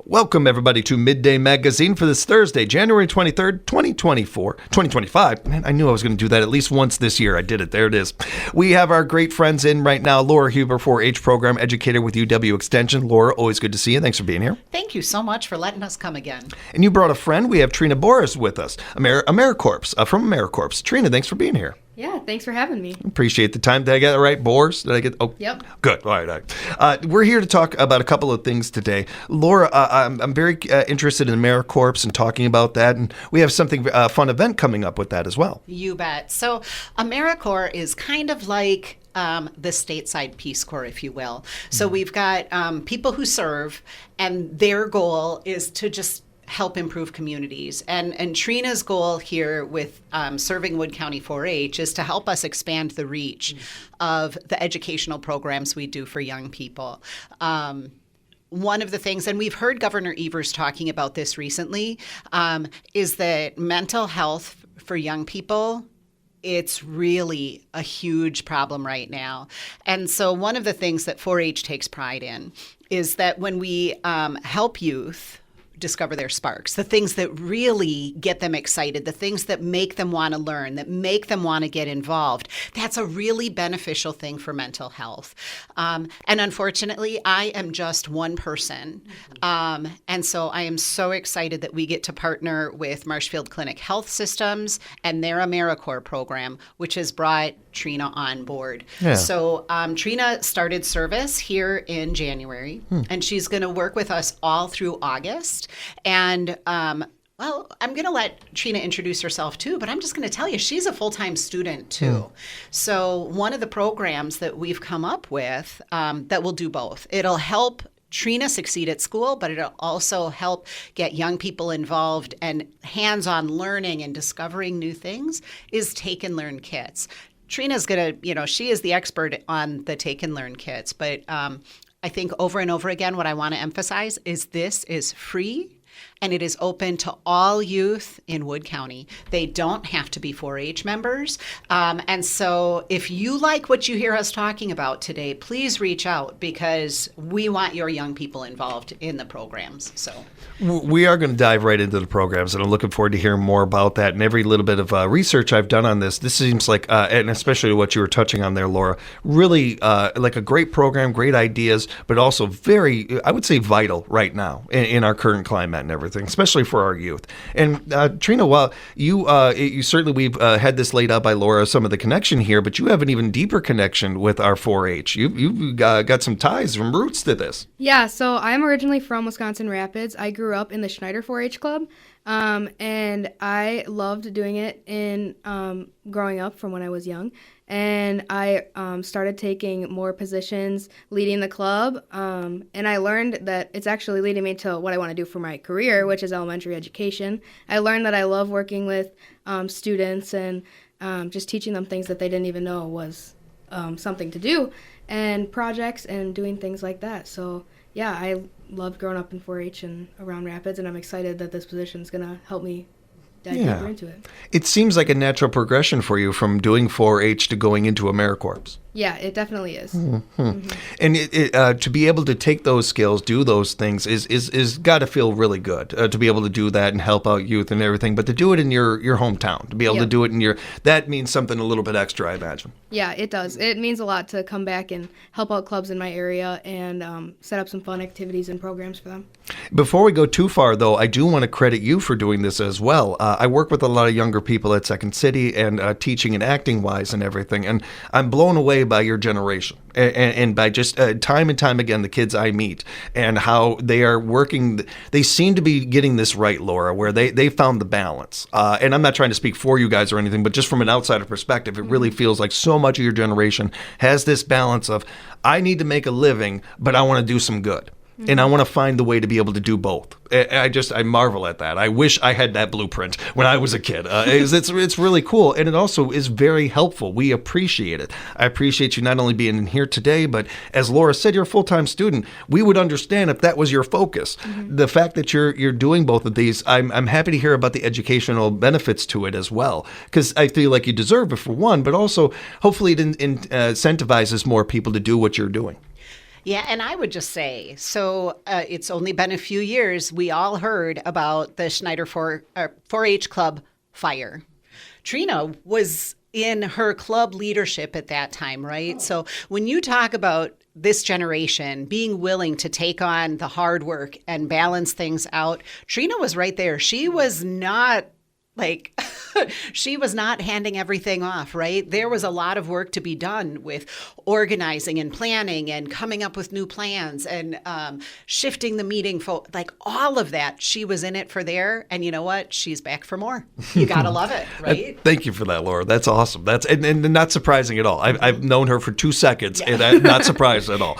Welcome, everybody, to Midday Magazine for this Thursday, January 23rd, 2025. Man, I knew I was going to do that at least once this year. I did it. There it is. We have our great friends in right now. Laura Huber, 4-H program educator with UW Extension. Laura, always good to see you. Thanks for being here. Thank you so much for letting us come again. And you brought a friend. We have Trina Bores with us, Americorps, from Americorps. Trina, thanks for being here. Yeah, thanks for having me. Appreciate the time. Did I get it right? Bores? Did I get? Oh, yep. Good. All right. We're here to talk about a couple of things today. Laura, I'm very interested in Americorps and talking about that, and we have something fun event coming up with that as well. You bet. So Americorps is kind of like the stateside Peace Corps, if you will. So we've got people who serve, and their goal is to just help improve communities. And Trina's goal here with serving Wood County 4-H is to help us expand the reach of the educational programs we do for young people. One of the things, and we've heard Governor Evers talking about this recently, is that mental health for young people, it's really a huge problem right now. And so one of the things that 4-H takes pride in is that when we help youth discover their sparks, the things that really get them excited, the things that make them want to learn, that make them want to get involved, that's a really beneficial thing for mental health. And unfortunately, I am just one person. And so I am so excited that we get to partner with Marshfield Clinic Health Systems and their Americorps program, which has brought Trina on board. Yeah. So Trina started service here in January, and she's going to work with us all through August. And well, I'm going to let Trina introduce herself too, but I'm just going to tell you, she's a full-time student too. So one of the programs that we've come up with that will do both. It'll help Trina succeed at school, but it'll also help get young people involved, and hands-on learning and discovering new things is Take and Learn kits. Trina's going to, she is the expert on the Take and Learn kits, but I think over and over again, what I want to emphasize is this is free, and it is open to all youth in Wood County. They don't have to be 4-H members. And so if you like what you hear us talking about today, please reach out, because we want your young people involved in the programs. So we are going to dive right into the programs, and I'm looking forward to hearing more about that. And every little bit of research I've done on this seems like, and especially what you were touching on there, Laura, really like a great program, great ideas, but also very, I would say, vital right now in our current climate and everything, especially for our youth. And Trina, while you certainly, we've had this laid out by Laura, some of the connection here, but you have an even deeper connection with our 4-H. You've got some ties, some roots to this. Yeah, so I'm originally from Wisconsin Rapids. I grew up in the Schneider 4-H Club, and I loved doing it in growing up from when I was young. And I started taking more positions leading the club, and I learned that it's actually leading me to what I want to do for my career, which is elementary education. I learned that I love working with students and just teaching them things that they didn't even know was something to do, and projects and doing things like that. So yeah, I loved growing up in 4-H and around Rapids, and I'm excited that this position is going to help me dive deeper into it. It seems like a natural progression for you from doing 4-H to going into Americorps. Yeah, it definitely is. And to be able to take those skills, do those things, is got to feel really good to be able to do that and help out youth and everything. But to do it in your hometown, to be able to do it in that means something a little bit extra, I imagine. Yeah, it does. It means a lot to come back and help out clubs in my area and set up some fun activities and programs for them. Before we go too far, though, I do want to credit you for doing this as well. I work with a lot of younger people at Second City and teaching and acting wise and everything, and I'm blown away by your generation and by just time and time again the kids I meet and how they are working. They seem to be getting this right, Laura, where they found the balance. And I'm not trying to speak for you guys or anything, but just from an outsider perspective, it really feels like so much of your generation has this balance of, I need to make a living, but I want to do some good. And I want to find the way to be able to do both. I marvel at that. I wish I had that blueprint when I was a kid. It's really cool, and it also is very helpful. We appreciate it. I appreciate you not only being in here today, but as Laura said, you're a full-time student. We would understand if that was your focus. The fact that you're doing both of these, I'm happy to hear about the educational benefits to it as well, because I feel like you deserve it for one, but also hopefully it incentivizes more people to do what you're doing. Yeah, and I would just say, so it's only been a few years. We all heard about the Schneider 4-H Club fire. Trina was in her club leadership at that time, right? So when you talk about this generation being willing to take on the hard work and balance things out, Trina was right there. She was not like, she was not handing everything off, right? There was a lot of work to be done with organizing and planning and coming up with new plans and shifting the meeting, like all of that. She was in it for there. And you know what? She's back for more. You got to love it, right? Thank you for that, Laura. That's awesome. That's and not surprising at all. I've known her for 2 seconds, and I'm not surprised at all.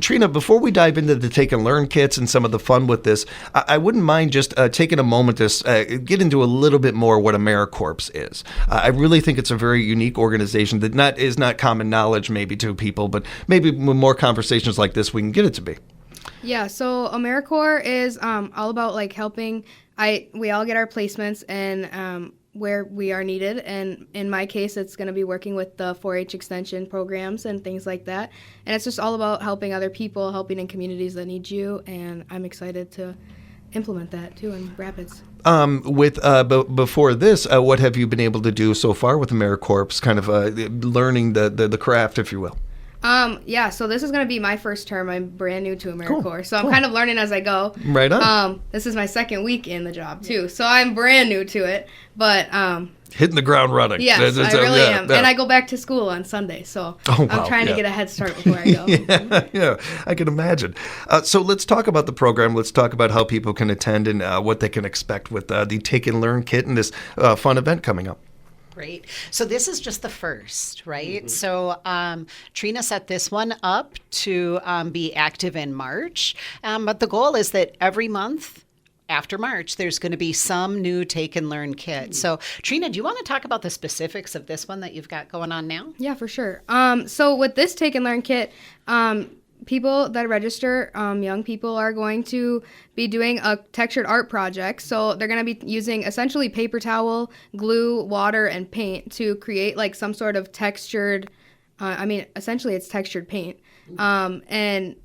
Trina, before we dive into the Take and Learn kits and some of the fun with this, I wouldn't mind just taking a moment to get into a little bit more what Americorps is. I really think it's a very unique organization that is not common knowledge maybe to people, but maybe with more conversations like this we can get it to be. Yeah, so Americorps is all about like helping. We all get our placements and where we are needed, and in my case, it's going to be working with the 4-H extension programs and things like that. And it's just all about helping other people, helping in communities that need you, and I'm excited to implement that too in Rapids. Before this, what have you been able to do so far with Americorps, kind of learning the craft, if you will? Yeah, so this is going to be my first term. I'm brand new to Americorps, so I'm kind of learning as I go. Right on. This is my second week in the job, too, so I'm brand new to it, but hitting the ground running. Yes, I really am. And I go back to school on Sunday, so I'm trying to get a head start before I go. Yeah, I can imagine. So let's talk about the program. Let's talk about how people can attend and what they can expect with the Take and Learn kit and this fun event coming up. Great. So this is just the first, right? Mm-hmm. So Trina set this one up to be active in March, but the goal is that every month after March, there's going to be some new Take and Learn kit. So, Trina, do you want to talk about the specifics of this one that you've got going on now? Yeah, for sure. So with this Take and Learn kit, people that register, young people, are going to be doing a textured art project. So they're going to be using essentially paper towel, glue, water, and paint to create like some sort of textured, essentially it's textured paint. And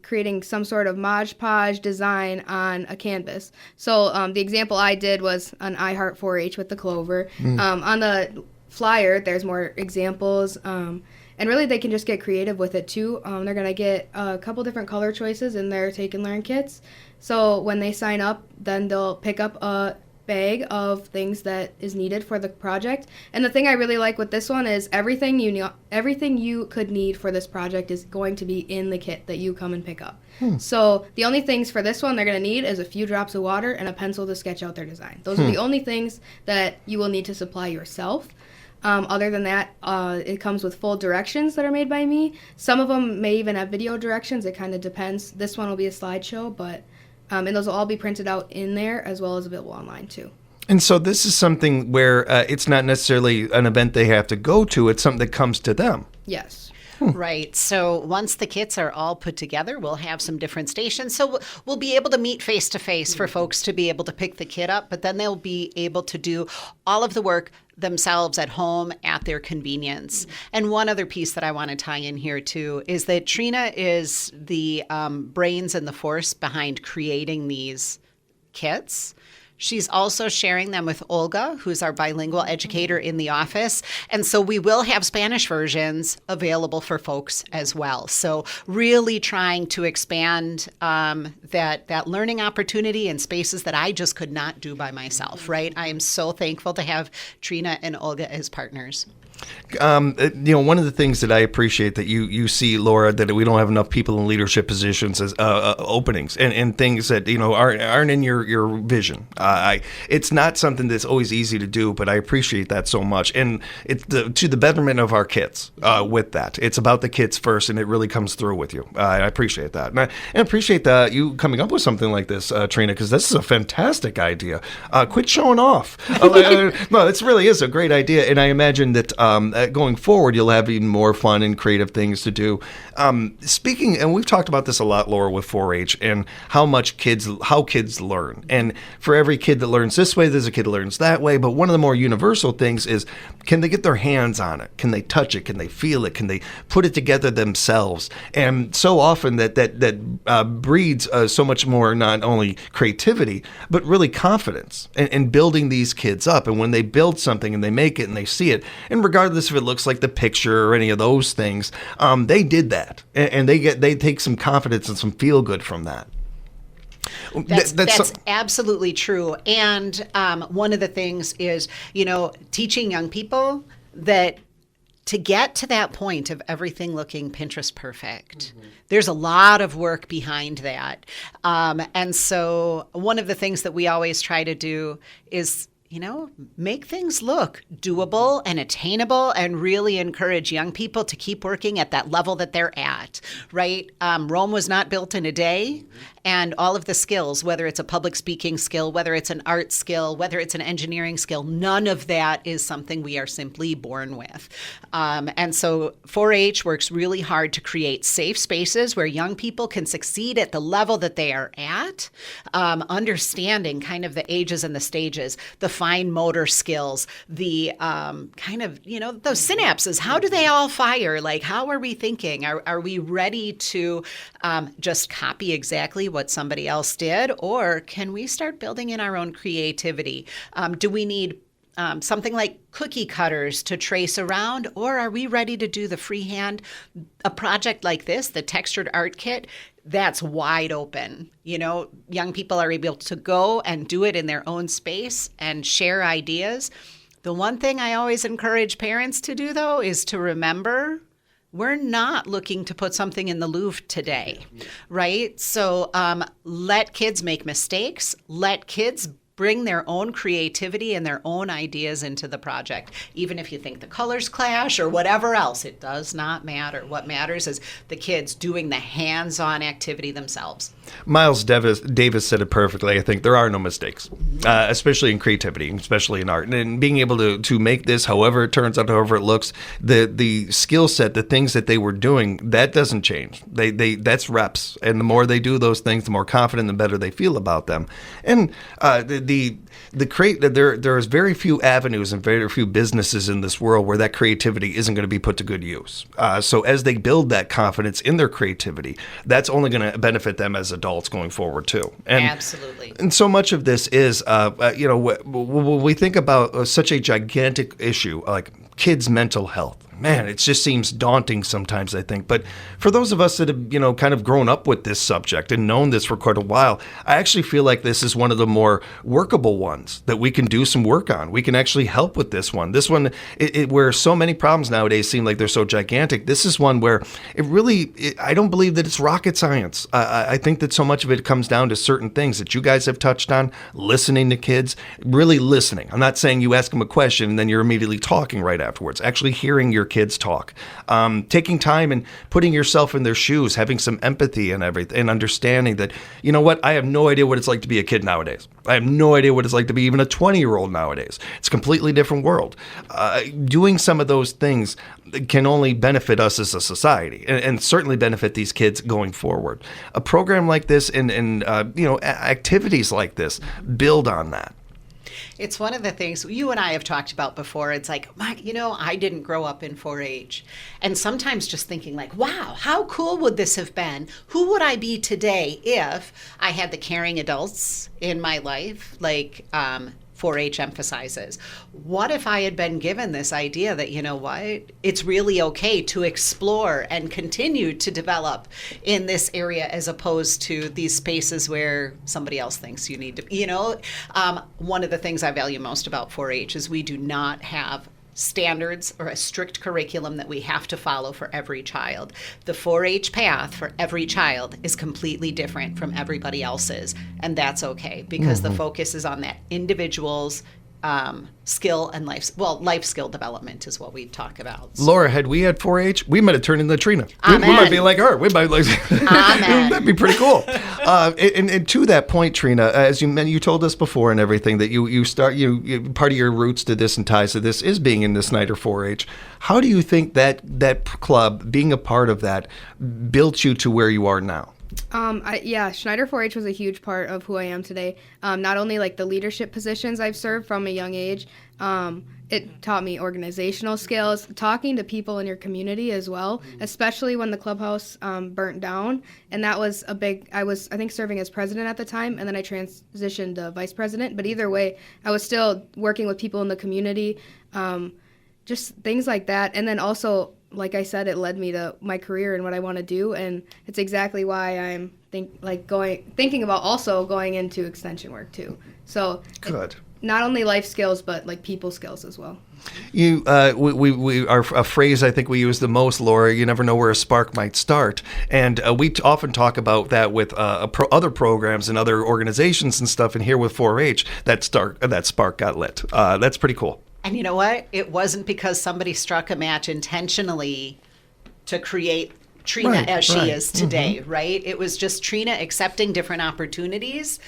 creating some sort of Mod Podge design on a canvas. So the example I did was an I Heart 4-H with the clover. On the flyer, there's more examples. And really, they can just get creative with it, too. They're going to get a couple different color choices in their Take and Learn kits. So when they sign up, then they'll pick up a bag of things that is needed for the project. And the thing I really like with this one is everything you could need for this project is going to be in the kit that you come and pick up. So the only things for this one they're going to need is a few drops of water and a pencil to sketch out their design. Those are the only things that you will need to supply yourself. Other than that, it comes with full directions that are made by me. Some of them may even have video directions. It kind of depends. This one will be a slideshow, but and those will all be printed out in there as well as available online too. And so this is something where it's not necessarily an event they have to go to. It's something that comes to them. Yes. Right. So once the kits are all put together, we'll have some different stations. So we'll be able to meet face to face for folks to be able to pick the kit up, but then they'll be able to do all of the work themselves at home at their convenience. And one other piece that I want to tie in here too is that Trina is the brains and the force behind creating these kits. She's also sharing them with Olga, who's our bilingual educator in the office. And so we will have Spanish versions available for folks as well. So really trying to expand that learning opportunity in spaces that I just could not do by myself, right? I am so thankful to have Trina and Olga as partners. One of the things that I appreciate that you see, Laura, that we don't have enough people in leadership positions as openings and things that aren't in your vision. It's not something that's always easy to do, but I appreciate that so much, and it's to the betterment of our kids. With that, it's about the kids first, and it really comes through with you. I appreciate that, and I appreciate you coming up with something like this, Trina, because this is a fantastic idea. Quit showing off. No, this really is a great idea, and I imagine that. Going forward, you'll have even more fun and creative things to do. Speaking, and we've talked about this a lot, Laura, with 4-H and how kids learn. And for every kid that learns this way, there's a kid that learns that way, but one of the more universal things is, can they get their hands on it? Can they touch it? Can they feel it? Can they put it together themselves? And so often that breeds so much more, not only creativity, but really confidence in building these kids up. And when they build something and they make it and they see it, and regardless if it looks like the picture or any of those things, they did that, and they take some confidence and some feel good from that. That's absolutely true. And one of the things is, teaching young people that to get to that point of everything looking Pinterest perfect, there's a lot of work behind that. And so one of the things that we always try to do is, make things look doable and attainable, and really encourage young people to keep working at that level that they're at, right? Rome was not built in a day, and all of the skills, whether it's a public speaking skill, whether it's an art skill, whether it's an engineering skill, none of that is something we are simply born with. And so 4-H works really hard to create safe spaces where young people can succeed at the level that they are at, understanding kind of the ages and the stages, the fine motor skills, the kind of, those synapses. How do they all fire? Like, how are we thinking? Are we ready to just copy exactly what somebody else did? Or can we start building in our own creativity? Do we need something like cookie cutters to trace around, or are we ready to do the freehand? A project like this, the textured art kit, that's wide open. Young people are able to go and do it in their own space and share ideas. The one thing I always encourage parents to do, though, is to remember, we're not looking to put something in the Louvre today, right? So let kids make mistakes. Let kids bring their own creativity and their own ideas into the project. Even if you think the colors clash or whatever else, it does not matter. What matters is the kids doing the hands-on activity themselves. Miles Davis said it perfectly. I think there are no mistakes, especially in creativity, especially in art. And being able to make this however it turns out, however it looks, the skill set, the things that they were doing, that doesn't change. That's reps. And the more they do those things, the more confident and better they feel about them. And there's very few avenues and very few businesses in this world where that creativity isn't going to be put to good use. So as they build that confidence in their creativity, that's only going to benefit them as adults going forward too. And, absolutely. And so much of this is, when we think about such a gigantic issue like kids' mental health. Man, it just seems daunting sometimes, I think. But for those of us that have, kind of grown up with this subject and known this for quite a while, I actually feel like this is one of the more workable ones that we can do some work on. We can actually help with this one. This one, where so many problems nowadays seem like they're so gigantic, this is one where I don't believe that it's rocket science. I think that so much of it comes down to certain things that you guys have touched on, listening to kids, really listening. I'm not saying you ask them a question and then you're immediately talking right afterwards. Actually hearing your kids talk, taking time and putting yourself in their shoes, having some empathy and everything, and understanding that, I have no idea what it's like to be a kid nowadays. I have no idea what it's like to be even a 20-year-old nowadays. It's a completely different world. Doing some of those things can only benefit us as a society and certainly benefit these kids going forward. A program like this and activities like this build on that. It's one of the things you and I have talked about before. It's like, I didn't grow up in 4-H. And sometimes just thinking like, wow, how cool would this have been? Who would I be today if I had the caring adults in my life, like 4-H emphasizes? What if I had been given this idea that, it's really okay to explore and continue to develop in this area as opposed to these spaces where somebody else thinks you need to, one of the things I value most about 4-H is we do not have standards or a strict curriculum that we have to follow for every child. The 4-H path for every child is completely different from everybody else's, and that's okay because the focus is on that individual's skill and life skill development is what we talk about. So. Laura, had we had 4-H, we might have turned into Trina. We Amen. might be like her. We might Amen. that'd be pretty cool. And to that point, Trina, as you told us before and everything that you part of your roots to this and ties to this is being in the Snyder 4-H. How do you think that club, being a part of that, built you to where you are now? Schneider 4-H was a huge part of who I am today. Not only like the leadership positions I've served from a young age, it taught me organizational skills, talking to people in your community as well, especially when the clubhouse burnt down. And that was I think, serving as president at the time, and then I transitioned to vice president. But either way, I was still working with people in the community, just things like that. And then also, like I said, it led me to my career and what I want to do, and it's exactly why I'm thinking about also going into extension work too. So Good. Not only life skills, but like people skills as well. You, we are a phrase I think we use the most, Laura. You never know where a spark might start, and we often talk about that with other programs and other organizations and stuff. And here with 4-H, that spark got lit. That's pretty cool. And you know what? It wasn't because somebody struck a match intentionally to create Trina as she is today, right? It was just Trina accepting different opportunities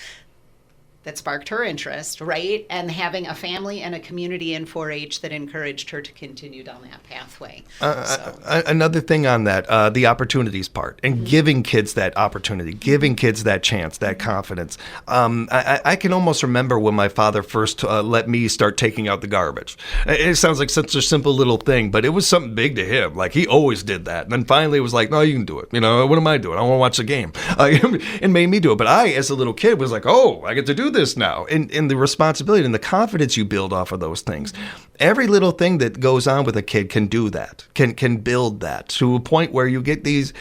that sparked her interest, right? And having a family and a community in 4-H that encouraged her to continue down that pathway. Another thing on that, the opportunities part, and giving kids that opportunity, giving kids that chance, that confidence. I can almost remember when my father first let me start taking out the garbage. It sounds like such a simple little thing, but it was something big to him. Like, he always did that. And then finally it was like, no, you can do it. You know, what am I doing? I want to watch the game. It made me do it. But I, as a little kid, was like, oh, I get to do this now. And the responsibility and the confidence you build off of those things. Every little thing that goes on with a kid can do that, can build that to a point where you get these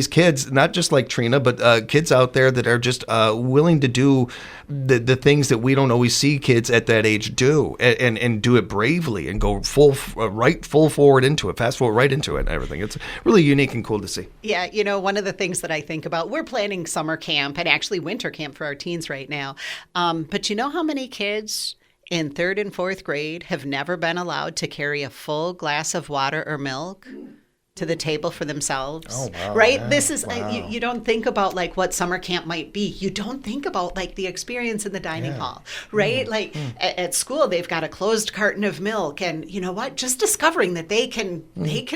kids, not just like Trina, but kids out there that are just willing to do the things that we don't always see kids at that age do, and do it bravely and go full forward into it, fast forward right into it and everything. It's really unique and cool to see. Yeah, you know, one of the things that I think about, we're planning summer camp and actually winter camp for our teens right now. But you know how many kids in 3rd and 4th grade have never been allowed to carry a full glass of water or milk to the table for themselves? Oh, wow. Right? Yeah. This is, Wow. you don't think about like what summer camp might be. You don't think about like the experience in the dining hall, right? Like at school, they've got a closed carton of milk, and you know what? Just discovering that they can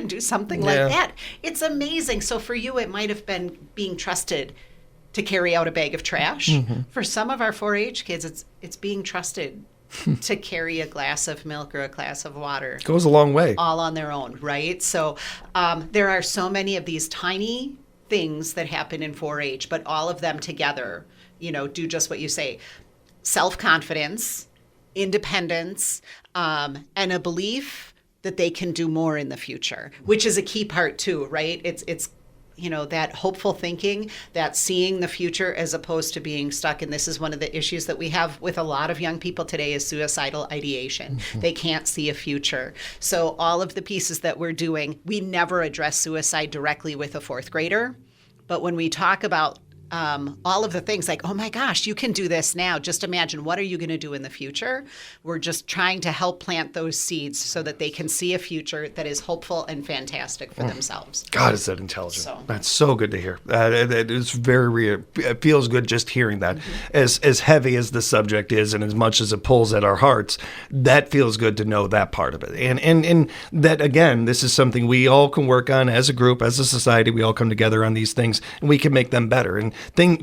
do something like that. It's amazing. So for you, it might have been being trusted to carry out a bag of trash. For some of our 4-H kids, it's being trusted to carry a glass of milk or a glass of water. Goes a long way. All on their own, right? So there are so many of these tiny things that happen in 4-H, but all of them together, you know, do just what you say. Self-confidence, independence, and a belief that they can do more in the future, which is a key part too, right? It's you know, that hopeful thinking, that seeing the future as opposed to being stuck. And this is one of the issues that we have with a lot of young people today is suicidal ideation. They can't see a future. So all of the pieces that we're doing, we never address suicide directly with a 4th grader. But when we talk about all of the things like, oh my gosh, you can do this now. Just imagine, what are you going to do in the future? We're just trying to help plant those seeds so that they can see a future that is hopeful and fantastic for themselves. God, is that intelligent. That's so good to hear. It's it feels good just hearing that. As heavy as the subject is and as much as it pulls at our hearts, that feels good to know that part of it. And that, again, this is something we all can work on as a group, as a society. We all come together on these things, and we can make them better. And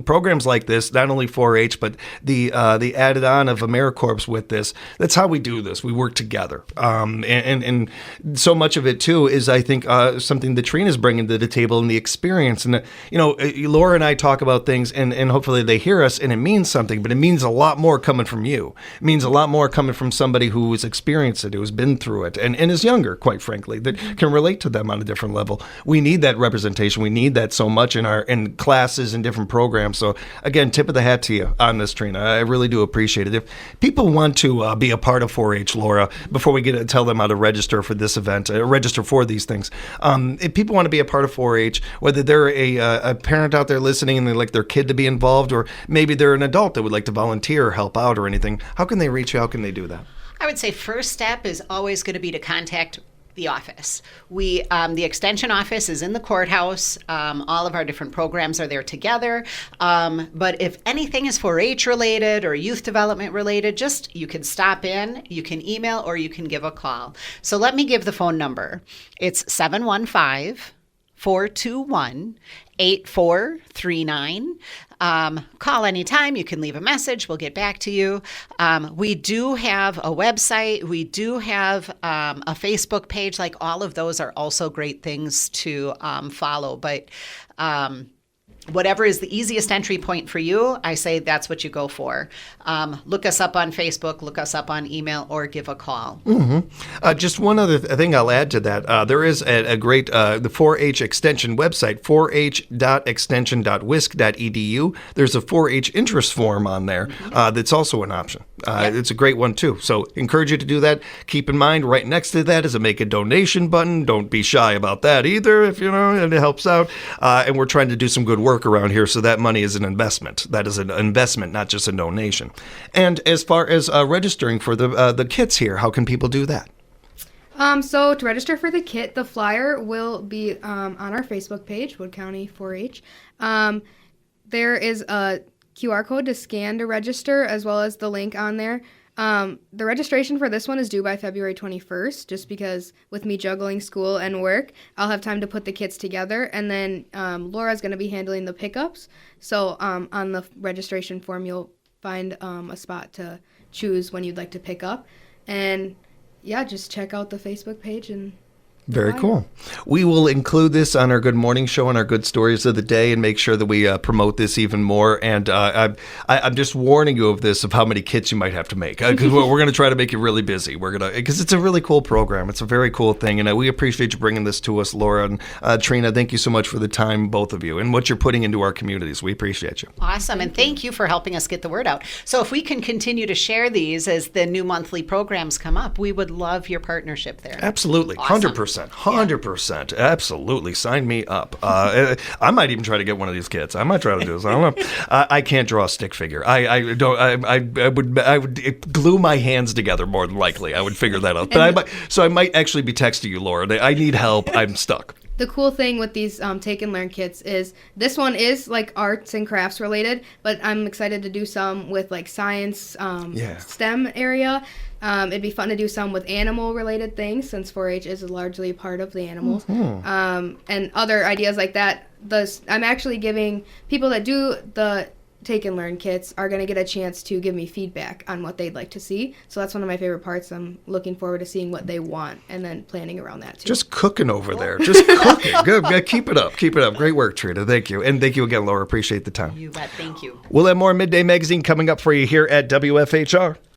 programs like this, not only 4-H, but the added on of Americorps with this, that's how we do this. We work together. And so much of it, too, is, I think, something that Trina's bringing to the table and the experience. And, you know, Laura and I talk about things, and hopefully they hear us, and it means something, but it means a lot more coming from you. It means a lot more coming from somebody who has experienced it, who has been through it, and is younger, quite frankly, that can relate to them on a different level. We need that representation. We need that so much in classes and different programs. So again, tip of the hat to you on this, Trina. I really do appreciate it. If people want to be a part of 4-H, Laura, before we get to tell them how to register for this event, register for these things, if people want to be a part of 4-H, whether they're a parent out there listening and they'd like their kid to be involved, or maybe they're an adult that would like to volunteer or help out or anything, how can they reach you? How can they do that? I would say first step is always going to be to contact the office. The extension office is in the courthouse. All of our different programs are there together. But if anything is 4-H related or youth development related, you can stop in, you can email, or you can give a call. So let me give the phone number. It's 715-421 8439. Call anytime. You can leave a message. We'll get back to you. We do have a website. We do have a Facebook page. Like, all of those are also great things to follow. But whatever is the easiest entry point for you, I say that's what you go for. Look us up on Facebook, look us up on email, or give a call. Just one other thing I'll add to that. There is a great the 4-H extension website, 4h.extension.wisc.edu. There's a 4-H interest form on there that's also an option. It's a great one, too. So encourage you to do that. Keep in mind, right next to that is a make a donation button. Don't be shy about that either, if and it helps out. And we're trying to do some good work around here, so that money is an investment. That is an investment, not just a donation. And as far as registering for the kits here, how can people do that? So to register for the kit, the flyer will be on our Facebook page, Wood County 4-H. There is a QR code to scan to register, as well as the link on there. The registration for this one is due by February 21st, just because with me juggling school and work, I'll have time to put the kits together. And then Laura's going to be handling the pickups. So on the registration form, you'll find a spot to choose when you'd like to pick up. And yeah, just check out the Facebook page and very cool. We will include this on our Good Morning Show and our Good Stories of the Day and make sure that we promote this even more. And I'm just warning you of this, of how many kits you might have to make, because we're going to try to make you really busy. Because it's a really cool program. It's a very cool thing. And we appreciate you bringing this to us, Laura. And Trina, thank you so much for the time, both of you, and what you're putting into our communities. We appreciate you. Awesome. And thank you for helping us get the word out. So if we can continue to share these as the new monthly programs come up, we would love your partnership there. Absolutely. Awesome. 100%. 100%. Absolutely. Sign me up. I might even try to get one of these kits. I might try to do this. I don't know. I can't draw a stick figure. I would glue my hands together more than likely. I would figure that out. But I might actually be texting you, Laura. I need help. I'm stuck. The cool thing with these Take and Learn kits is this one is like arts and crafts related, but I'm excited to do some with like science, STEM area. It'd be fun to do some with animal related things, since 4-H is largely a part of the animals. And other ideas like that. I'm actually giving people that do the Take and Learn kits are going to get a chance to give me feedback on what they'd like to see. So that's one of my favorite parts. I'm looking forward to seeing what they want and then planning around that too. Just cooking over there. Just cooking. Good. Keep it up. Keep it up. Great work, Trina. Thank you. And thank you again, Laura. Appreciate the time. You bet. Thank you. We'll have more Midday Magazine coming up for you here at WFHR.